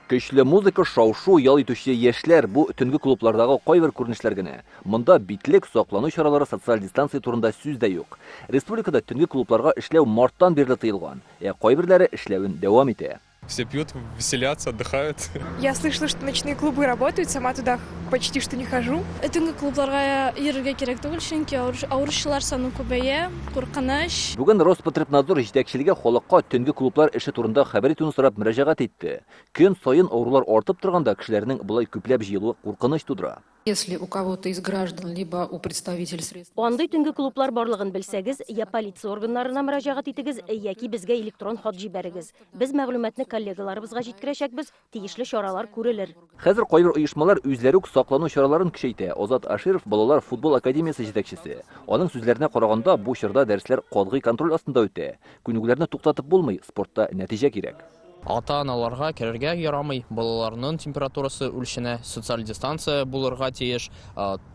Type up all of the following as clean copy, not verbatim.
Көчле музыка, шау-шу, ял итүче яшьләр бу төнге клублардагы кайбер күренешләр генә. Монда битлек, саклану чаралары, социаль дистанция турында сүз дә юк. Республикада төнге клубларга эшләү марттан бирле тыелган. Кайберләре эшләвен дәвам итә. Все пьют, веселятся, отдыхают. Я слышала, что ночные клубы работают, сама туда почти что не хожу. Түнгі клубларға йөрергә кирәк түгел, чөнки авыручылар саны күбәя, куркыныч. Бүген Роспотребнадзор җитәкчелеге халыкка төнге клублар эше турында хәбәр итүне сорап мөрәҗәгать итте. Көн саен авырулар артып торганда кешеләрнең булай күпләп җыелуы куркыныч тудыра. Если у кого-то из граждан, либо у представителей средств... Андый төнге клублар барлыгын белсәгез, я полиция органнарына мөрәҗәгать итегез, яки безгә электрон хат җибәрегез. Без мәгълүматны коллегаларыбызга җиткерәчәкбез, тиешле чаралар күрелер. Хәзер кайбер оешмалар үзләре үк саклану чараларын көчәйтә. Азат Аширов балалар футбол академиясе җитәкчесе. Аның сүзләренә караганда, бу чорда дәресләр катгый контроль астында үтә. Күнегүләрне туктатып булмый, спортта нәтиҗә кирәк. Ата-аналарга керергә ярамый, балаларның температурасы үлченә, социаль дистанция булырга тиеш,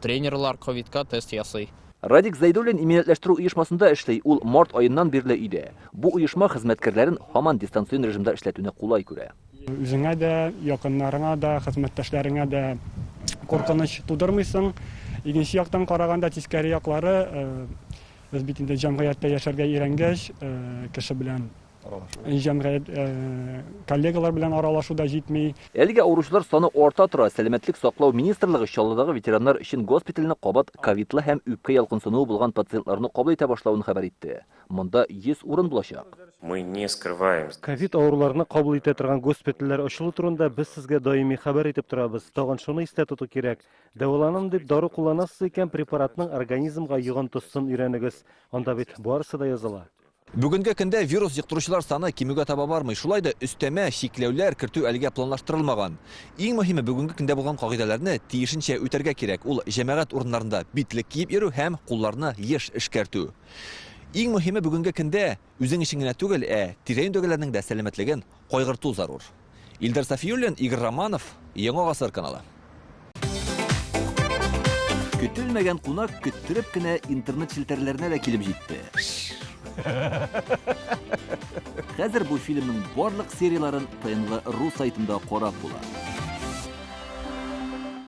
тренерлар ковидка тест ясый. Радик Зайдуллин иминиятләштерү оешмасында эшли, ул март аеннан бирле өйдә. Бу оешма хезмәткәрләрен һаман дистанцион режимда эшләтүне кулай күрә. Үзеңә дә, якыннарыңа да, хезмәттәшләреңә дә куркыныч тудырмыйсың. Икенче яктан караганда тискәре яклары, без бит инде җәмгыятьтә яшәргә өйрәнгәч, кеше белән җәмгыять коллегалар белән аралашуда җитми. Әлегә авыручылар саны арта тора. Сәламәтлек саклау министрлыгы Чаллыдагы ветераннар өчен госпитальне кабат ковидлы һәм үпкә ялкынсынуы булган пациентларны кабул итә башлавын хәбәр итте. Монда 100 урын булачак. Мы не скрываем. Ковид авыруларны кабул итә торган госпитальләр ачылу турында без сезгә даими хәбәр итеп торабыз. Тагын шуны истә тоту кирәк. Дәваланам дип дару кулланасыз икән, препаратның организмга йогынтысын өйрәнегез. Анда бит барысы да языла. Бүгенге көндә вирус йоктыручылар саны кимүгә таба бармый. Шулай да өстәмә чикләүләр кертү әлегә планлаштырылмаган. Иң мөһиме бүгенге көндә булган кагыйдәләрне тиешенчә үтәргә кирәк. Ул җәмәгать урыннарында битлек киеп йөрү һәм кулларны еш эшкәртү. Иң мөһиме бүгенге көндә үзең өчен генә түгел, тирә-юньдәгеләрнең дә сәламәтлеген кайгырту зарур. Илдар Сафиуллин, Игорь Романов, Яңа гасыр каналы. Көтелмәгән кунак көттереп кенә интернет челтәрләренә дә килеп җитте. Хәзер бу фильмның барлык серияларын ТНВ.ру сайтында карап була.